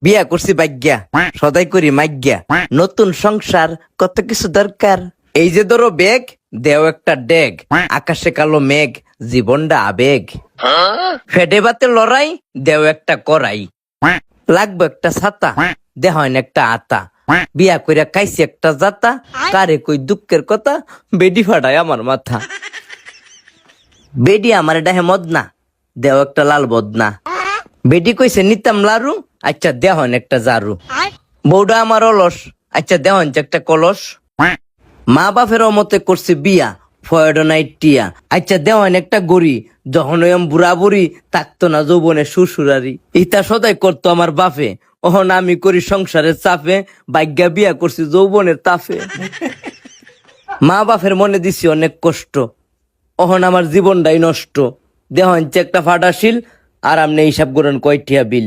বিয়া করছি ভাগ্যা, সদাই করি মাগ্যা, নতুন সংসার কত কিছু দরকার। এই যে ধরো বেগ, দেও একটা ডেগ, আকাশে কালো মেঘ, জীবনটা আবেগ। ফেডে বাতে লড়াই, দেও একটা করাই, লাগবে একটা ছাতা, দেহন একটা আতা। বিয়া কইরা খাইছি একটা জাতা, কারে কই দুঃখের কথা, বেডি ফাটায় আমার মাথা। বেডি আমার ডাহে মদনা, দেও একটা লাল বদনা। বেডি কইছে নিতাম লারু, আচ্ছা দেহন একটা জারু। বউডা আমার অলস, আচ্ছা দেহন একটা কলস। মা বাপের মতে করছে বিয়া, ফয়ডো নাইট টিয়া, আচ্ছা দেওয়ান একটা গড়ি। যখন ওই বুড়া বুড়ি থাকতো না যৌবনে শ্বশুরারি, ইতা সদাই করতো আমার বাপে। ওহন আমি করি সংসারের চাপে, ভাগ্যা বিয়া করছি যৌবনের তাফে। মা বাপের মনে দিছি অনেক কষ্ট, ওহন আমার জীবনটাই নষ্ট। দেহন একটা ফাটাশিল, আর আমনে হিসাব করেন কয়টিয়া বিল।